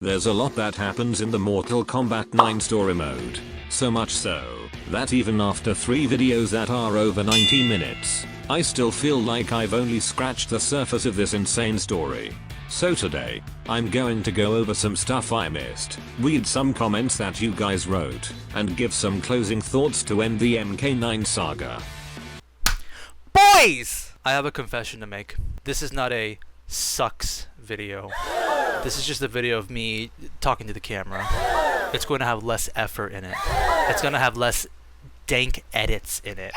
There's a lot that happens in the Mortal Kombat 9 story mode. So much so, that even after 3 videos that are over 90 minutes, I still feel like I've only scratched the surface of this insane story. So today, I'm going to go over some stuff I missed, read some comments that you guys wrote, and give some closing thoughts to end the MK9 saga. Boys! I have a confession to make. This is not a sucks video. This is just a video of me talking to the camera. It's going to have less effort in it. It's going to have less dank edits in it.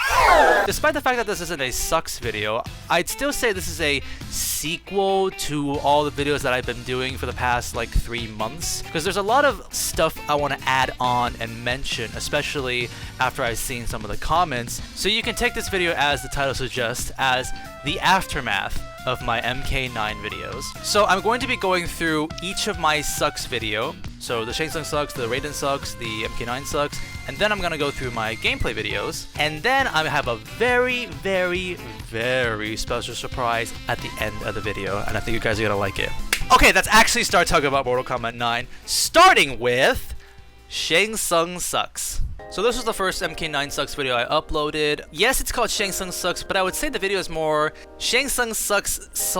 Despite the fact that this isn't a sucks video, I'd still say this is a sequel to all the videos that I've been doing for the past like 3 months, because there's a lot of stuff I want to add on and mention, especially after I've seen some of the comments. So you can take this video, as the title suggests, as the aftermath of my MK9 videos. So I'm going to be going through each of my sucks video. So the Shang sucks, the Raiden sucks, the MK9 sucks, and then I'm gonna go through my gameplay videos, and then I have a very, very, very special surprise at the end of the video, and I think you guys are gonna like it. Okay, let's actually start talking about Mortal Kombat 9, starting with Shang sucks. So this was the first MK9 sucks video I uploaded. Yes, it's called Shang sucks, but I would say the video is more Shang sucks /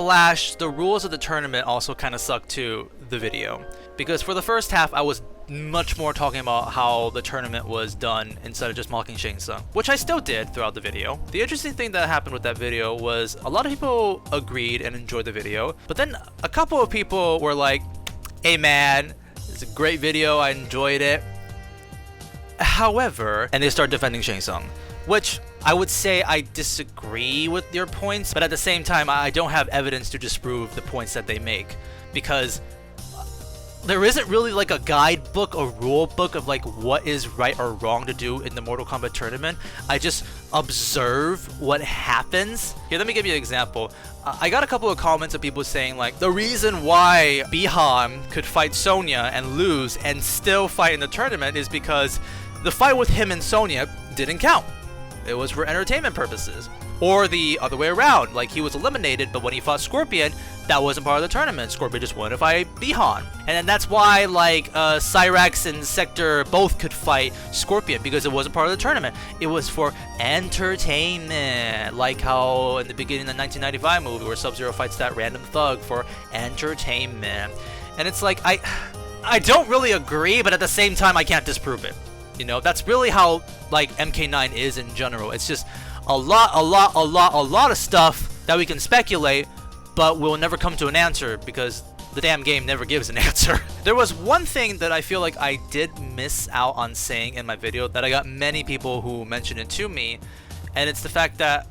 the rules of the tournament also kind of suck too, the video. Because for the first half, I was much more talking about how the tournament was done instead of just mocking Shang Tsung, which I still did throughout the video. The interesting thing that happened with that video was a lot of people agreed and enjoyed the video, but then a couple of people were like, hey man, it's a great video, I enjoyed it. However, and they start defending Shang Tsung, which I would say I disagree with your points, but at the same time, I don't have evidence to disprove the points that they make, because there isn't really like a guidebook or rule book of like what is right or wrong to do in the Mortal Kombat tournament. I just observe what happens. Here, let me give you an example. I got a couple of comments of people saying like, the reason why Bihan could fight Sonya and lose and still fight in the tournament is because the fight with him and Sonya didn't count. It was for entertainment purposes. Or the other way around, like he was eliminated, but when he fought Scorpion, that wasn't part of the tournament. Scorpion just wanted to fight Bihan. And then that's why like Cyrax and Sector both could fight Scorpion, because it wasn't part of the tournament. It was for entertainment. Like how in the beginning of the 1995 movie where Sub-Zero fights that random thug for entertainment. And it's like, I don't really agree, but at the same time, I can't disprove it. You know, that's really how like MK9 is in general. It's just a lot of stuff that we can speculate, but we'll never come to an answer because the damn game never gives an answer. There was one thing that I feel like I did miss out on saying in my video that I got many people who mentioned it to me, and it's the fact that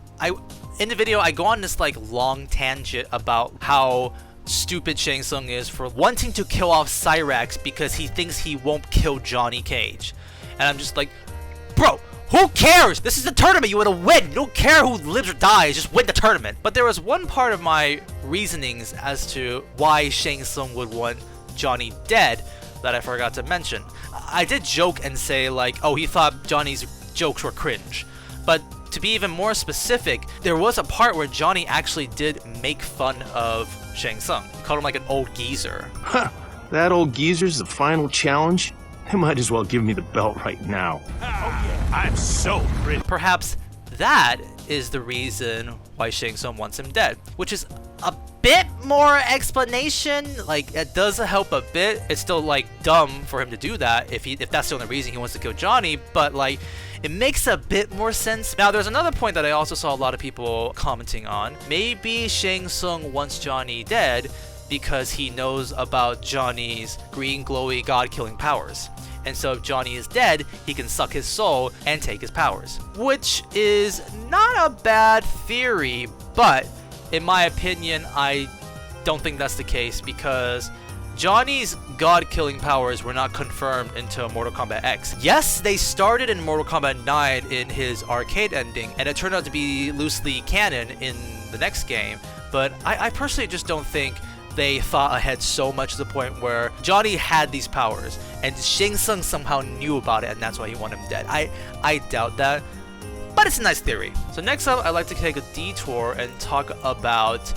in the video I go on this like long tangent about how stupid Shang Tsung is for wanting to kill off Cyrax because he thinks he won't kill Johnny Cage. And I'm just like, bro, who cares? This is a tournament. You want to win. You don't care who lives or dies. Just win the tournament. But there was one part of my reasonings as to why Shang Tsung would want Johnny dead that I forgot to mention. I did joke and say like, oh, he thought Johnny's jokes were cringe. But to be even more specific, there was a part where Johnny actually did make fun of Shang Tsung. He called him like an old geezer. Huh, that old geezer's the final challenge? They might as well give me the belt right now. Oh yeah, I'm so pretty. Perhaps that is the reason why Shang Tsung wants him dead, which is a bit more explanation. Like, it does help a bit. It's still like dumb for him to do that if that's the only reason he wants to kill Johnny, but like it makes a bit more sense. Now, there's another point that I also saw a lot of people commenting on. Maybe Shang Tsung wants Johnny dead because he knows about Johnny's green glowy god-killing powers. And so if Johnny is dead, he can suck his soul and take his powers. Which is not a bad theory, but in my opinion, I don't think that's the case, because Johnny's god-killing powers were not confirmed until Mortal Kombat X. Yes, they started in Mortal Kombat 9 in his arcade ending, and it turned out to be loosely canon in the next game, but I personally just don't think they thought ahead so much to the point where Johnny had these powers and Shang Tsung somehow knew about it and that's why he wanted him dead. I doubt that, but it's a nice theory. So next up, I'd like to take a detour and talk about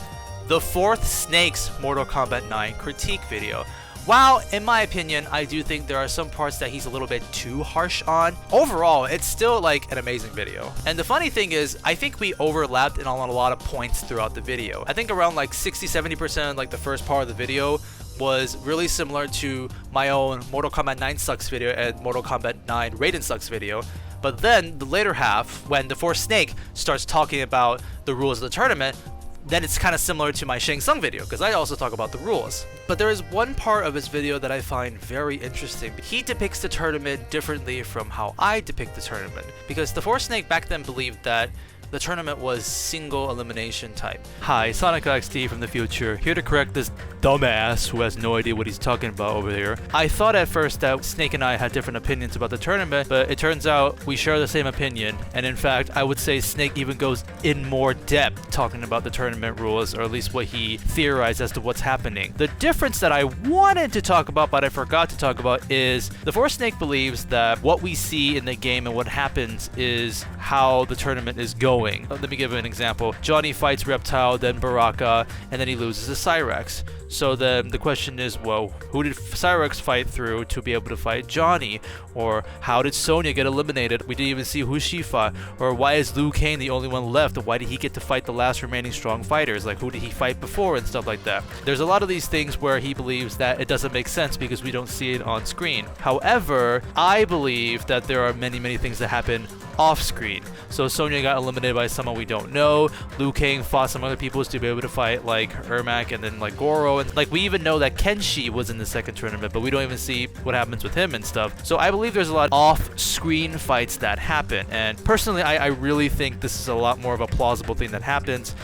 the 4th Snakes Mortal Kombat 9 critique video, While, in my opinion, I do think there are some parts that he's a little bit too harsh on, overall, it's still like an amazing video. And the funny thing is, I think we overlapped in on a lot of points throughout the video. I think around like 60-70% like the first part of the video was really similar to my own Mortal Kombat 9 Sucks video and Mortal Kombat 9 Raiden Sucks video. But then the later half, when the Force Snake starts talking about the rules of the tournament, then it's kind of similar to my Shang Tsung video, because I also talk about the rules. But there is one part of his video that I find very interesting. He depicts the tournament differently from how I depict the tournament, because the Force Snake back then believed that the tournament was single elimination type. Hi, SonicHaXD from the future, here to correct this dumbass who has no idea what he's talking about over here. I thought at first that Snake and I had different opinions about the tournament, but it turns out we share the same opinion, and in fact, I would say Snake even goes in more depth talking about the tournament rules, or at least what he theorized as to what's happening. The difference that I wanted to talk about, but I forgot to talk about, is the Force Snake believes that what we see in the game and what happens is how the tournament is going. Let me give an example. Johnny fights Reptile, then Baraka, and then he loses to Cyrex. So then the question is, well, who did Cyrex fight through to be able to fight Johnny? Or how did Sonya get eliminated? We didn't even see who she fought. Or why is Liu Kang the only one left? Or why did he get to fight the last remaining strong fighters? Like, who did he fight before and stuff like that? There's a lot of these things where he believes that it doesn't make sense because we don't see it on screen. However, I believe that there are many, many things that happen off screen. So Sonya got eliminated by someone we don't know. Liu Kang fought some other people to be able to fight like Ermac and then like Goro, and like we even know that Kenshi was in the second tournament, but we don't even see what happens with him and stuff. So I believe there's a lot of off-screen fights that happen, and personally I really think this is a lot more of a plausible thing that happens.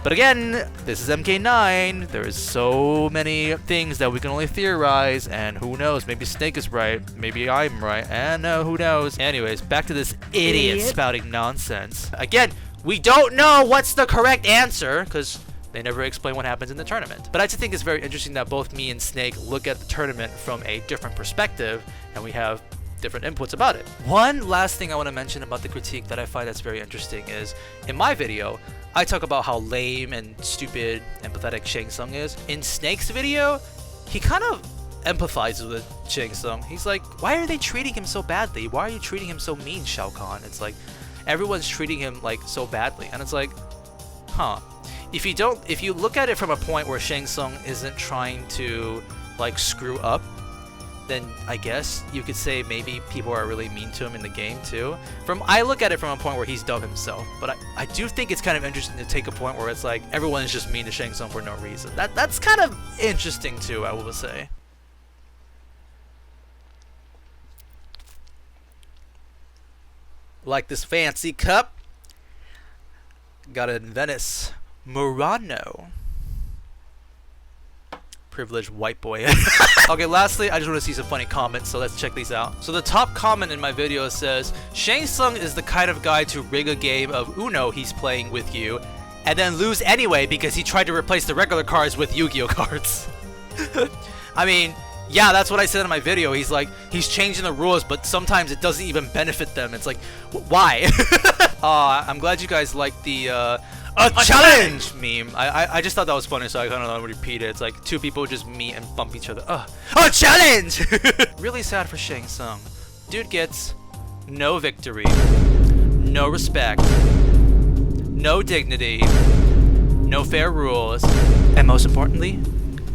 But again, this is MK9. There's so many things that we can only theorize, and who knows, maybe Snake is right, maybe I'm right, and who knows. Anyways, back to this idiot spouting nonsense. Again, we don't know what's the correct answer, because they never explain what happens in the tournament. But I just think it's very interesting that both me and Snake look at the tournament from a different perspective, and we have different inputs about it. One last thing I want to mention about the critique that I find that's very interesting is, in my video, I talk about how lame and stupid and pathetic Shang Tsung is. In Snake's video, he kind of empathizes with Shang Tsung. He's like, why are they treating him so badly? Why are you treating him so mean, Shao Kahn? It's like, everyone's treating him like so badly. And it's like, huh. If you look at it from a point where Shang Tsung isn't trying to like screw up, then I guess you could say maybe people are really mean to him in the game too. I look at it from a point where he's dumb himself, but I do think it's kind of interesting to take a point where it's like everyone is just mean to Shang Tsung for no reason. That's kind of interesting too, I will say. Like this fancy cup, got it in Venice, Murano. Privileged white boy. Okay, lastly, I just want to see some funny comments, so let's check these out. So the top comment in my video says, Shang Tsung is the kind of guy to rig a game of Uno he's playing with you, and then lose anyway because he tried to replace the regular cards with Yu-Gi-Oh cards. I mean, yeah, that's what I said in my video. He's like, he's changing the rules, but sometimes it doesn't even benefit them. It's like, why? I'm glad you guys like the, a challenge meme. I just thought that was funny, so I kind of want to repeat it. It's like two people just meet and bump each other. A challenge! Really sad for Shang Tsung. Dude gets no victory, no respect, no dignity, no fair rules, and most importantly,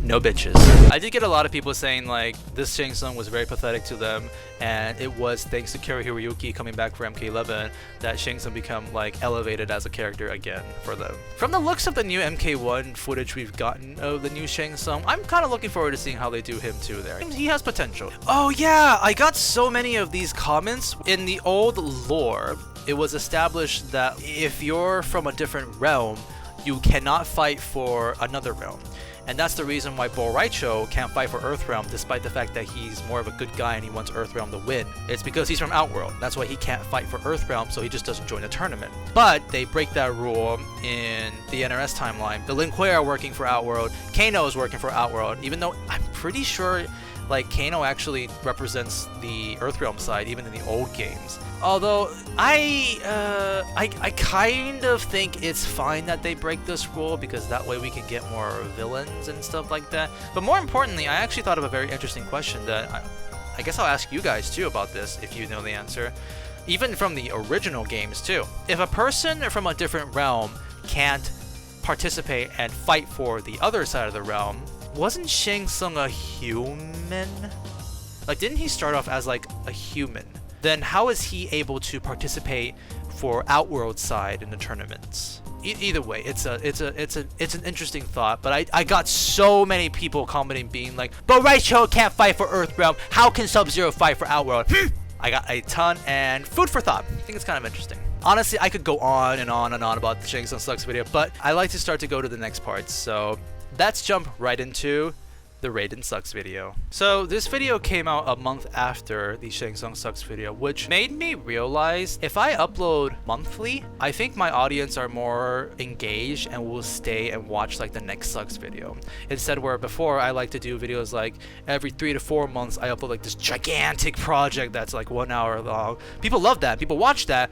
no bitches. I did get a lot of people saying like this Shang Tsung was very pathetic to them, and it was thanks to Kari Hiroyuki coming back for MK11 that Shang Tsung become like elevated as a character again for them. From the looks of the new MK1 footage we've gotten of the new Shang Tsung, I'm kind of looking forward to seeing how they do him too there. He has potential. Oh yeah, I got so many of these comments. In the old lore, it was established that if you're from a different realm, you cannot fight for another realm. And that's the reason why Bo Raicho can't fight for Earthrealm despite the fact that he's more of a good guy and he wants Earthrealm to win. It's because he's from Outworld. That's why he can't fight for Earthrealm, so he just doesn't join the tournament. But they break that rule in the NRS timeline. The Lin Kuei are working for Outworld, Kano is working for Outworld, even though I'm pretty sure like Kano actually represents the Earthrealm side even in the old games. Although I kind of think it's fine that they break this rule, because that way we can get more villains and stuff like that. But more importantly, I actually thought of a very interesting question that I guess I'll ask you guys too about this if you know the answer. Even from the original games too. If a person from a different realm can't participate and fight for the other side of the realm, wasn't Shang Tsung a human? Like, didn't he start off as like a human? Then how is he able to participate for Outworld side in the tournaments? Either way, it's an interesting thought. But I got so many people commenting being like, but Raicho can't fight for Earthrealm. How can Sub-Zero fight for Outworld? I got a ton and food for thought. I think it's kind of interesting. Honestly, I could go on and on and on about the Shang Tsung Sucks video, but I like to start to go to the next part. So let's jump right into the Raiden Sucks video. So this video came out a month after the Shang Tsung Sucks video, which made me realize if I upload monthly, I think my audience are more engaged and will stay and watch like the next Sucks video. Instead, where before I like to do videos like every 3 to 4 months, I upload like this gigantic project that's like 1 hour long. People love that, people watch that,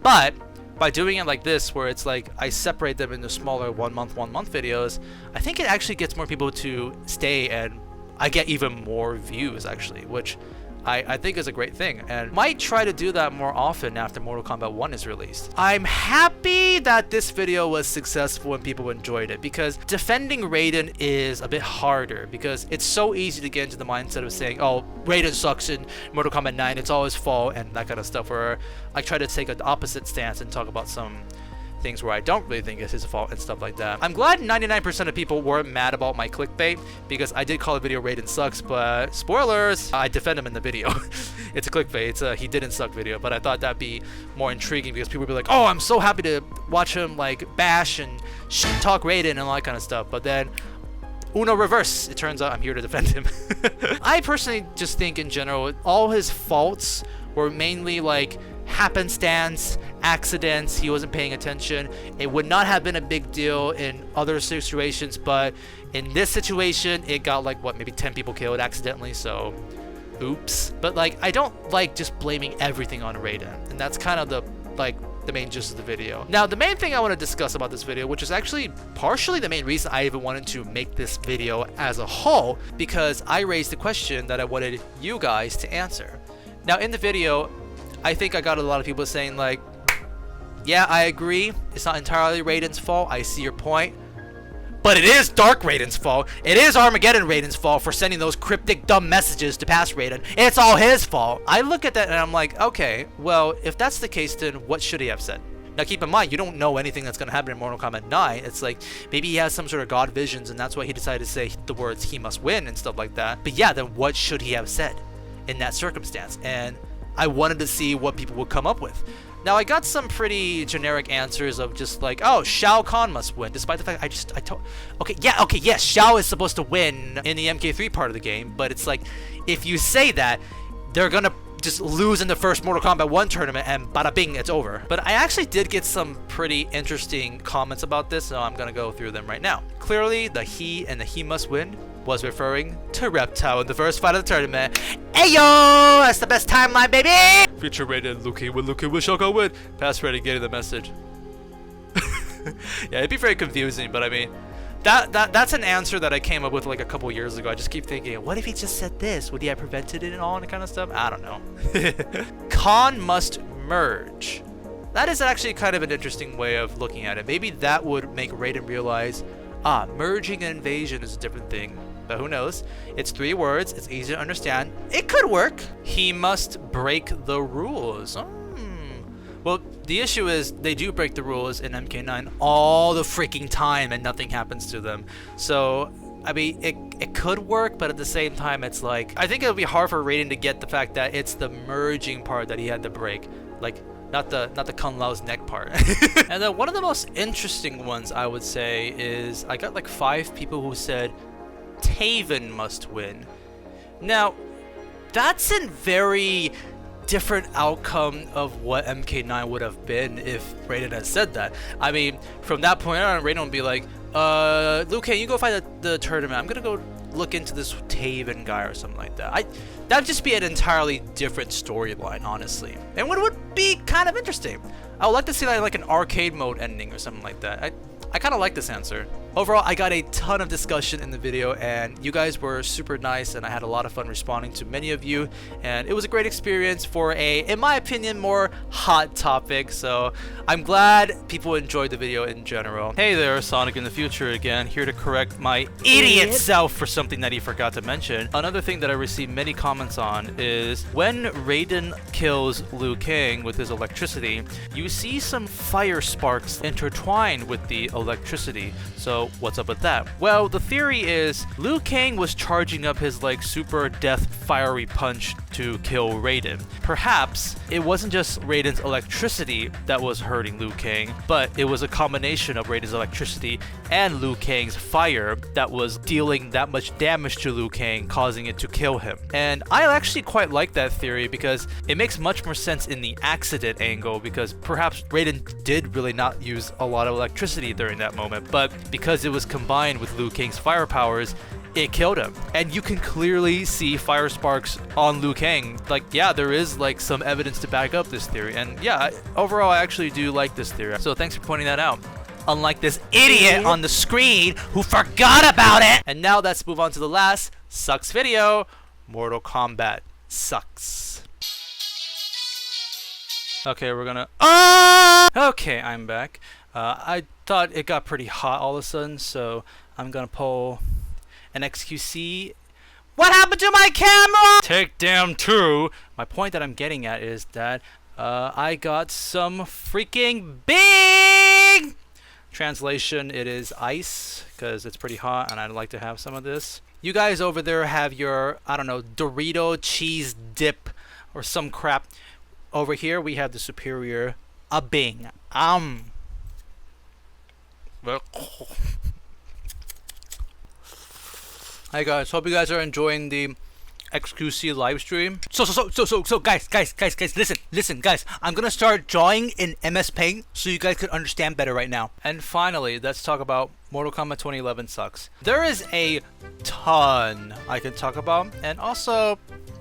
but by doing it like this, where it's like I separate them into smaller 1 month videos, I think it actually gets more people to stay, and I get even more views actually, which I think is a great thing, and might try to do that more often after Mortal Kombat 1 is released. I'm happy that this video was successful and people enjoyed it, because defending Raiden is a bit harder, because it's so easy to get into the mindset of saying, oh, Raiden sucks in Mortal Kombat 9, it's all his fault, and that kind of stuff, where I try to take an opposite stance and talk about some things where I don't really think it's his fault and stuff like that. I'm glad 99% of people weren't mad about my clickbait, because I did call the video Raiden Sucks, but spoilers, I defend him in the video. It's a clickbait, it's a he didn't suck video, but I thought that'd be more intriguing, because people would be like, oh, I'm so happy to watch him like bash and talk Raiden and all that kind of stuff, but then Uno reverse, it turns out I'm here to defend him. I personally just think in general, all his faults were mainly like happenstance, accidents, he wasn't paying attention. It would not have been a big deal in other situations, but in this situation, it got like, what, maybe 10 people killed accidentally, so oops. But like, I don't like just blaming everything on Raiden, and that's kind of the main gist of the video. Now, the main thing I want to discuss about this video, which is actually partially the main reason I even wanted to make this video as a whole, because I raised the question that I wanted you guys to answer. Now, in the video, I think I got a lot of people saying like, yeah, I agree, it's not entirely Raiden's fault, I see your point, but it is Dark Raiden's fault, it is Armageddon Raiden's fault for sending those cryptic dumb messages to past Raiden, it's all his fault. I look at that and I'm like, okay, well, if that's the case, then what should he have said? Now keep in mind, you don't know anything that's going to happen in Mortal Kombat 9. It's like, maybe he has some sort of god visions and that's why he decided to say the words he must win and stuff like that. But yeah, then what should he have said in that circumstance? And I wanted to see what people would come up with. Now, I got some pretty generic answers of just like, oh, Shao Kahn must win, despite the fact yes, Shao is supposed to win in the MK3 part of the game, but it's like, if you say that, they're gonna just lose in the first Mortal Kombat 1 tournament and bada bing, it's over. But I actually did get some pretty interesting comments about this, so I'm gonna go through them right now. Clearly, the he and the he must win was referring to Reptile in the first fight of the tournament. Ayo! That's the best timeline, baby! Future Raiden, looking with Shao Kahn win. Past Raiden getting the message. Yeah, it'd be very confusing, but I mean, that's an answer that I came up with like a couple years ago. I just keep thinking, what if he just said this? Would he have prevented it and all that kind of stuff? I don't know. Khan must merge. That is actually kind of an interesting way of looking at it. Maybe that would make Raiden realize, merging and invasion is a different thing. But who knows? It's 3 words, it's easy to understand. It could work. He must break the rules. Well, the issue is they do break the rules in MK9 all the freaking time and nothing happens to them. So, I mean, it could work, but at the same time, it's like, I think it would be hard for Raiden to get the fact that it's the merging part that he had to break. Like, not the Kung Lao's neck part. And then one of the most interesting ones, I would say, is I got like 5 people who said Taven must win. Now, that's a very different outcome of what MK9 would have been if Raiden had said that. I mean, from that point on, Raiden would be like, Liu Kang, you go fight the tournament. I'm gonna go look into this Taven guy or something like that. That'd just be an entirely different storyline, honestly, and would be kind of interesting. I would like to see that like an arcade mode ending or something like that. I kind of like this answer. Overall, I got a ton of discussion in the video, and you guys were super nice, and I had a lot of fun responding to many of you, and it was a great experience for a, in my opinion, more hot topic. So I'm glad people enjoyed the video in general. Hey there, Sonic in the future again, here to correct my idiot self for something that he forgot to mention. Another thing that I received many comments on is when Raiden kills Liu Kang with his electricity, you see some fire sparks intertwined with the electricity. So what's up with that? Well, the theory is Liu Kang was charging up his like super death fiery punch to kill Raiden. Perhaps it wasn't just Raiden's electricity that was hurting Liu Kang, but it was a combination of Raiden's electricity and Liu Kang's fire that was dealing that much damage to Liu Kang, causing it to kill him. And I actually quite like that theory because it makes much more sense in the accident angle, because perhaps Raiden did really not use a lot of electricity during that moment, but because it was combined with Liu Kang's fire powers, it killed him. And you can clearly see fire sparks on Liu Kang. Like, yeah, there is like some evidence to back up this theory. And yeah, overall, I actually do like this theory. So thanks for pointing that out. Unlike this idiot on the screen who forgot about it. And now let's move on to the last sucks video, Mortal Kombat sucks. Okay, we're gonna... Okay, I'm back. I thought it got pretty hot all of a sudden, so I'm gonna pull an XQC. What happened to my camera? Take down 2. My point that I'm getting at is that I got some freaking big... Translation, it is ice, because it's pretty hot and I'd like to have some of this. You guys over there have your, I don't know, Dorito cheese dip or some crap. Over here we have the superior Bing. Hi guys, hope you guys are enjoying the XQC live stream. So guys, listen guys, I'm gonna start drawing in MS Paint so you guys can understand better right now. And finally, let's talk about Mortal Kombat 2011 sucks. There is a ton I can talk about, and also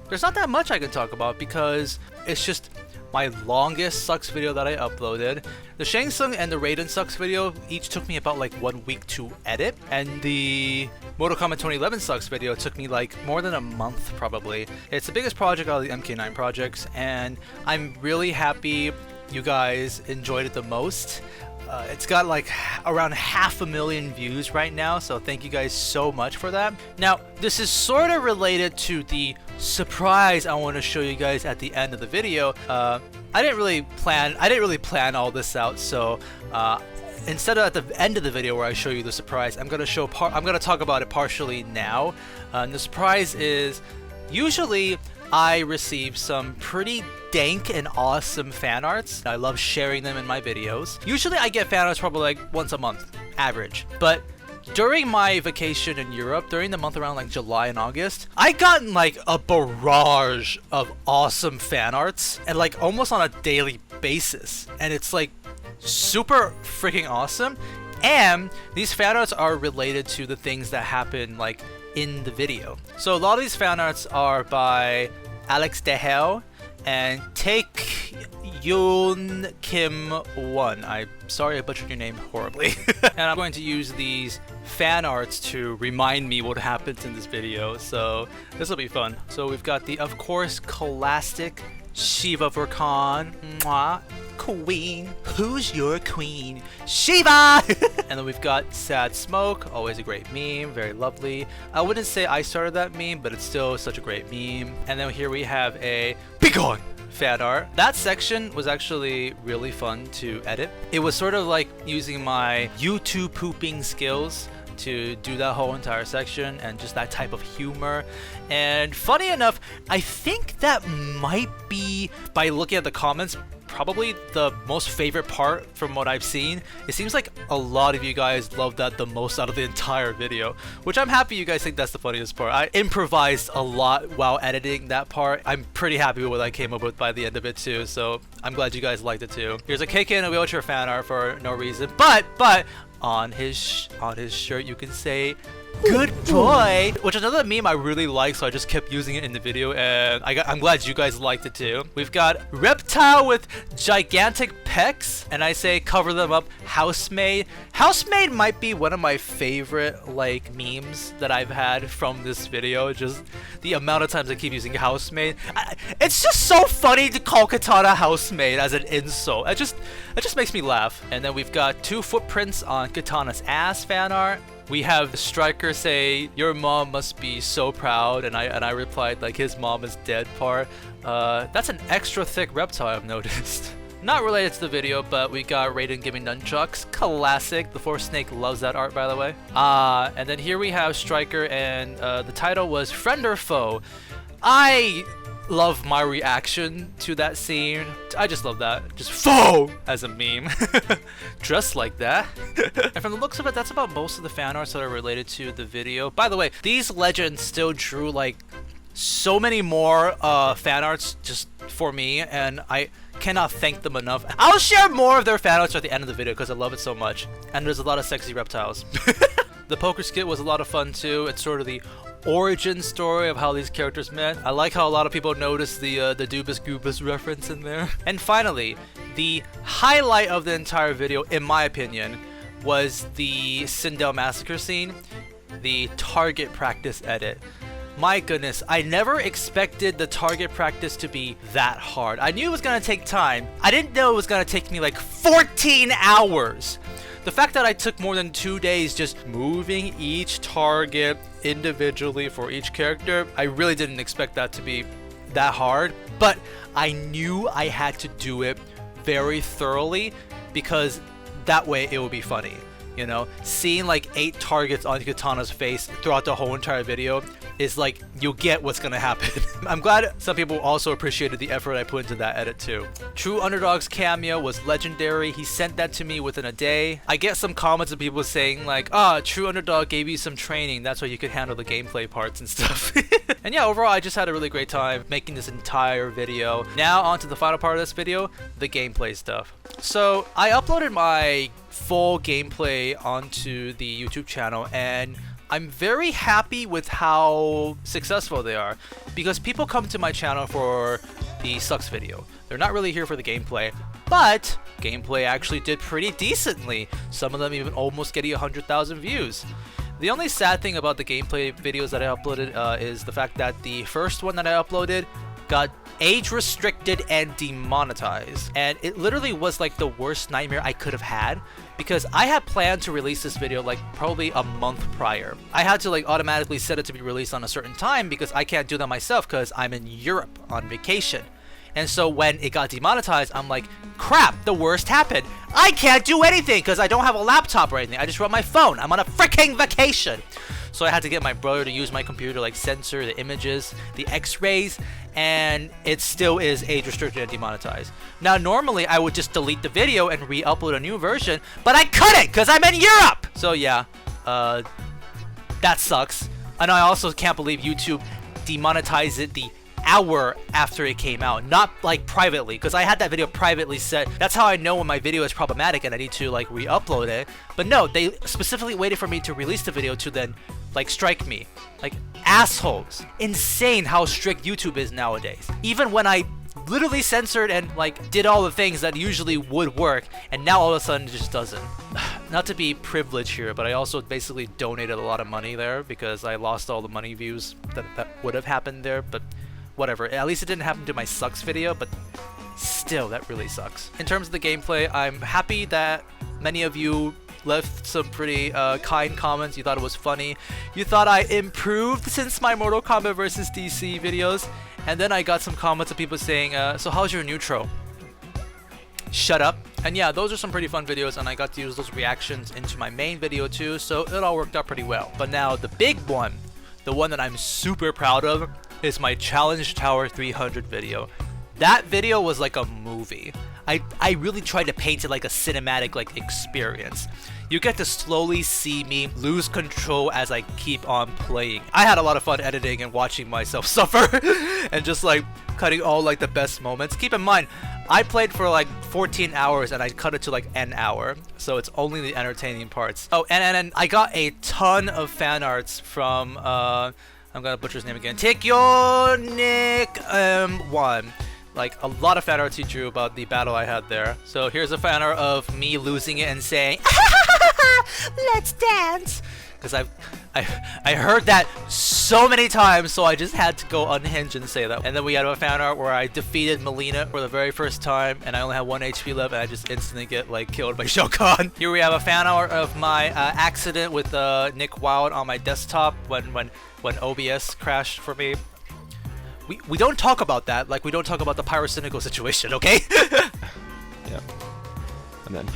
there's not that much I can talk about because it's just my longest sucks video that I uploaded. The Shang Tsung and the Raiden sucks video each took me about like 1 week to edit, and the Mortal Kombat 2011 sucks video took me like more than a month probably. It's the biggest project out of the MK9 projects, and I'm really happy you guys enjoyed it the most. It's got like around 500,000 views right now, so thank you guys so much for that. Now, this is sort of related to the surprise I want to show you guys at the end of the video. I didn't really plan all this out, so instead of at the end of the video where I show you the surprise, I'm gonna talk about it partially now. The surprise is, usually I receive some pretty dank and awesome fan arts. I love sharing them in my videos. Usually I get fan arts probably like once a month, average. But during my vacation in Europe, during the month around like July and August, I gotten like a barrage of awesome fan arts, and like almost on a daily basis. And it's like super freaking awesome. And these fan arts are related to the things that happen like in the video. So a lot of these fan arts are by Alex DeHel and Take Yoon Kim 1. I'm sorry I butchered your name horribly. And I'm going to use these fan arts to remind me what happens in this video, so this will be fun. So we've got the, of course, classic Shiva Verkan. Mwah. Queen. Who's your queen? Shiva! And then we've got Sad Smoke, always a great meme, very lovely. I wouldn't say I started that meme, but it's still such a great meme. And then here we have a Begone fan art. That section was actually really fun to edit. It was sort of like using my YouTube pooping skills to do that whole entire section and just that type of humor. And funny enough, I think that might be, by looking at the comments, probably the most favorite part from what I've seen. It seems like a lot of you guys love that the most out of the entire video, which I'm happy you guys think that's the funniest part. I improvised a lot while editing that part. I'm pretty happy with what I came up with by the end of it too, so I'm glad you guys liked it too. Here's a KK in a wheelchair fan art for no reason, but on his shirt you can say Good boy! Which is another meme I really like, so I just kept using it in the video, and I'm glad you guys liked it too. We've got reptile with gigantic pecs, and I say cover them up, housemaid. Housemaid might be one of my favorite like memes that I've had from this video. Just the amount of times I keep using housemaid. It's just so funny to call Katana housemaid as an insult. It just makes me laugh. And then we've got 2 footprints on Katana's ass fan art. We have Striker say, "Your mom must be so proud," and I replied like, "His mom is dead" part. That's an extra thick reptile I've noticed. Not related to the video, but we got Raiden giving nunchucks. Classic. The Force Snake loves that art, by the way. And then here we have Striker, and the title was Friend or Foe. I love my reaction to that scene. I just love that. Just foe as a meme. Dressed like that. And from the looks of it, that's about most of the fan arts that are related to the video. By the way, these legends still drew like so many more fan arts just for me, and I cannot thank them enough. I'll share more of their fan arts at the end of the video because I love it so much. And there's a lot of sexy reptiles. The poker skit was a lot of fun too. It's sort of the origin story of how these characters met. I like how a lot of people noticed the Dubus Goobus reference in there. And finally, the highlight of the entire video, in my opinion, was the Sindel Massacre scene, the target practice edit. My goodness, I never expected the target practice to be that hard. I knew it was gonna take time. I didn't know it was gonna take me like 14 hours. The fact that I took more than 2 days just moving each target individually for each character, I really didn't expect that to be that hard. But I knew I had to do it very thoroughly because that way it would be funny. You know, seeing like 8 targets on Katana's face throughout the whole entire video is like, you'll get what's gonna happen. I'm glad some people also appreciated the effort I put into that edit too. True Underdog's cameo was legendary. He sent that to me within a day. I get some comments of people saying like, True Underdog gave you some training, that's why you could handle the gameplay parts and stuff. And yeah, overall I just had a really great time making this entire video. Now on to the final part of this video, the gameplay stuff. So I uploaded my full gameplay onto the YouTube channel, and I'm very happy with how successful they are, because people come to my channel for the Sucks video. They're not really here for the gameplay, but gameplay actually did pretty decently. Some of them even almost getting 100,000 views. The only sad thing about the gameplay videos that I uploaded is the fact that the first one that I uploaded got age restricted and demonetized, and it literally was like the worst nightmare I could have had, because I had planned to release this video like probably a month prior. I had to like automatically set it to be released on a certain time because I can't do that myself because I'm in Europe on vacation. And so when it got demonetized, I'm like, crap, the worst happened. I can't do anything because I don't have a laptop or anything. I just run my phone. I'm on a freaking vacation. So I had to get my brother to use my computer to like censor the images, the x-rays, and it still is age restricted and demonetized. Now normally I would just delete the video and re-upload a new version, but I couldn't because I'm in Europe! So yeah, that sucks. And I also can't believe YouTube demonetized it the hour after it came out, not like privately, because I had that video privately set. That's how I know when my video is problematic and I need to like re-upload it. But no, they specifically waited for me to release the video to then like strike me. Like assholes. Insane how strict YouTube is nowadays. Even when I literally censored and like did all the things that usually would work, and now all of a sudden it just doesn't. Not to be privileged here, but I also basically donated a lot of money there because I lost all the money views that would have happened there, but whatever. At least it didn't happen to my Sucks video, but still, that really sucks. In terms of the gameplay, I'm happy that many of you left some pretty kind comments. You thought it was funny. You thought I improved since my Mortal Kombat vs. DC videos. And then I got some comments of people saying, so how's your neutral? Shut up. And yeah, those are some pretty fun videos, and I got to use those reactions into my main video too, so it all worked out pretty well. But now the big one, the one that I'm super proud of, is my Challenge Tower 300 video. That video was like a movie. I really tried to paint it like a cinematic like experience. You get to slowly see me lose control as I keep on playing. I had a lot of fun editing and watching myself suffer and just like cutting all like the best moments. Keep in mind, I played for like 14 hours and I cut it to like an hour, so it's only the entertaining parts. Oh, and I got a ton of fan arts from I'm gonna butcher his name again. TUNIC 1. Like a lot of fan arts he drew about the battle I had there. So here's a fan art of me losing it and saying, "Let's dance," because I heard that so many times, so I just had to go unhinged and say that. And then we had a fan art where I defeated Melina for the very first time, and I only had 1 HP left, and I just instantly get like killed by Shokan. Here we have a fan art of my accident with Nick Wild on my desktop when OBS crashed for me. We don't talk about that, like we don't talk about the pyrocynical situation, okay? Yeah. And then,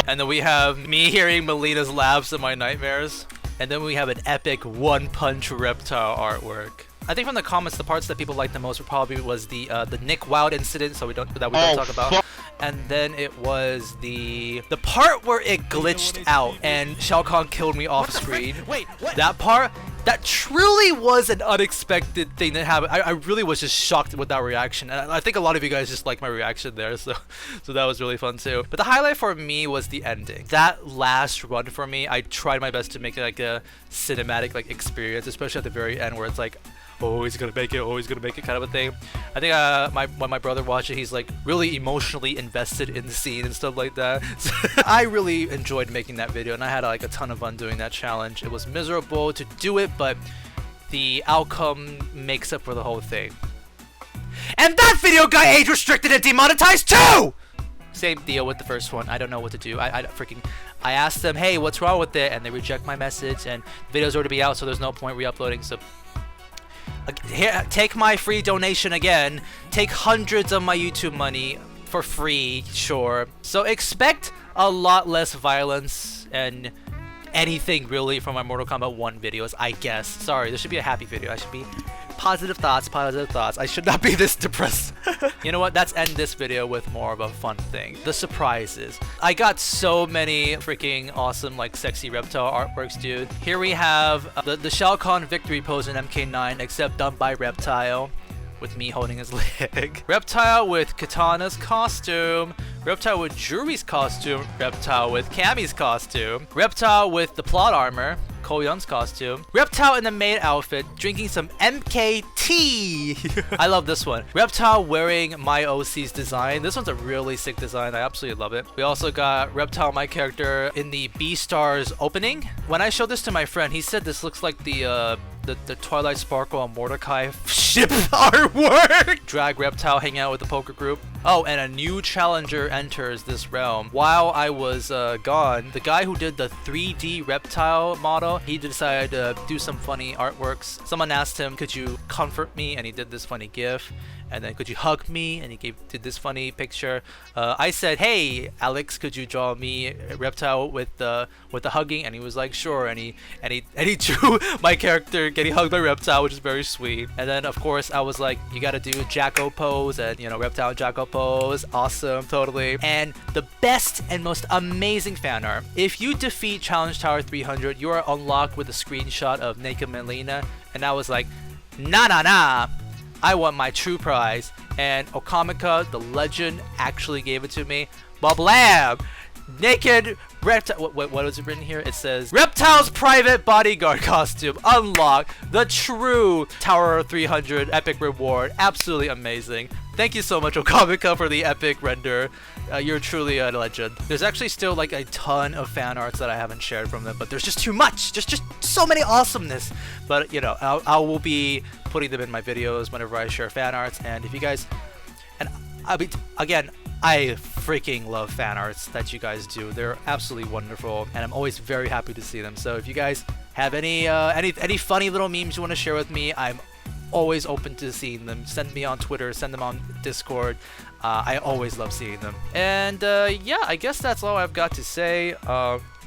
and then we have me hearing Melina's laughs in my nightmares. And then we have an epic one-punch reptile artwork. I think from the comments, the parts that people liked the most probably was the Nick Wild incident, so we don't talk about. And then it was the part where it glitched out and Shao Kahn killed me off screen. Wait, what? That part, that truly was an unexpected thing that happened. I really was just shocked with that reaction, and I think a lot of you guys just liked my reaction there, so that was really fun too. But the highlight for me was the ending. That last run for me, I tried my best to make it like a cinematic like experience, especially at the very end where it's like, oh, he's gonna make it, oh, he's gonna make it kind of a thing. I think when my brother watched it, he's like really emotionally invested in the scene and stuff like that. So I really enjoyed making that video, and I had like a ton of fun doing that challenge. It was miserable to do it, but the outcome makes up for the whole thing. And that video got age restricted and demonetized too! Same deal with the first one. I don't know what to do. I asked them, hey, what's wrong with it? And they reject my message, and the video's already out, so there's no point re-uploading. So here, take my free donation again. Take hundreds of my YouTube money for free, sure. So expect a lot less violence and anything really from my Mortal Kombat 1 videos, I guess. Sorry, this should be a happy video. I should be positive thoughts, positive thoughts. I should not be this depressed. You know what? Let's end this video with more of a fun thing. The surprises. I got so many freaking awesome, like, sexy reptile artworks, dude. Here we have the Shao Kahn victory pose in MK9, except done by Reptile, with me holding his leg. Reptile with Katana's costume. Reptile with Juri's costume. Reptile with Cammy's costume. Reptile with the plot armor. Ko-Young's costume. Reptile in the maid outfit drinking some MKT. I love this one. Reptile wearing my OC's design. This one's a really sick design. I absolutely love it. We also got Reptile, my character, in the Beastars opening. When I showed this to my friend, he said this looks like the Twilight Sparkle on Mordecai ship artwork. Drag Reptile hanging out with the poker group. Oh, and a new challenger enters this realm. While I was gone, the guy who did the 3D Reptile model, he decided to do some funny artworks. Someone asked him, could you comfort me? And he did this funny gif. And then, could you hug me? And he did this funny picture. I said, hey, Alex, could you draw me a Reptile with the hugging? And he was like, sure. And he drew my character getting hugged by Reptile, which is very sweet. And then, of course, I was like, you gotta do Jacko pose, and you know, Reptile and Jacko pose, awesome, totally. And the best and most amazing fan art. If you defeat Challenge Tower 300, you are unlocked with a screenshot of naked Melina. And I was like, nah. I want my true prize, and Okamika, the legend, actually gave it to me. Bablam! Naked Reptile. What is it written here? It says, Reptile's private bodyguard costume. Unlock the true Tower 300 epic reward. Absolutely amazing. Thank you so much, Okamika, for the epic render. You're truly a legend. There's actually still like a ton of fan arts that I haven't shared from them, but there's just too much. Just so many awesomeness. But you know, I will be putting them in my videos whenever I share fan arts. And if you guys, and I'll be again, I freaking love fan arts that you guys do. They're absolutely wonderful, and I'm always very happy to see them. So if you guys have any funny little memes you want to share with me, I'm always open to seeing them. Send me on Twitter, send them on Discord. I always love seeing them. And yeah, I guess that's all I've got to say.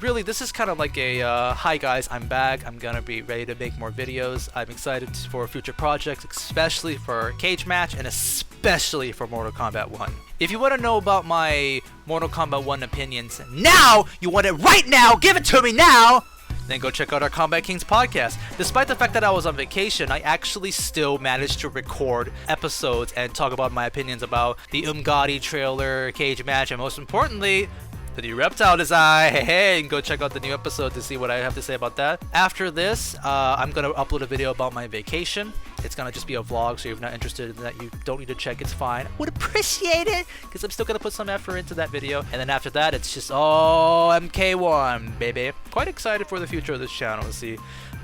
Really, this is kind of like a hi guys, I'm back. I'm gonna be ready to make more videos. I'm excited for future projects, especially for Cage Match and especially for Mortal Kombat 1. If you want to know about my Mortal Kombat 1 opinions now, you want it right now, give it to me now! then go check out our Combat Kings podcast. Despite the fact that I was on vacation, I actually still managed to record episodes and talk about my opinions about the Umgadi trailer, cage match, and most importantly, the new reptile design. Hey, and go check out the new episode to see what I have to say about that. After this, I'm gonna upload a video about my vacation. It's gonna just be a vlog, so if you're not interested in that, you don't need to check. It's fine. I would appreciate it, because I'm still gonna put some effort into that video. And then after that, it's just all MK1, baby. Quite excited for the future of this channel to see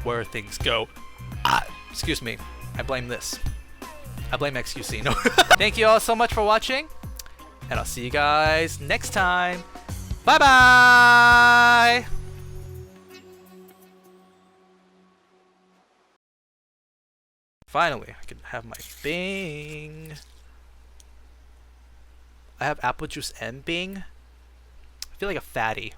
where things go. Excuse me. I blame this. I blame XQC. No. Thank you all so much for watching, and I'll see you guys next time. Bye bye! Finally, I can have my Bing. I have apple juice and Bing. I feel like a fatty.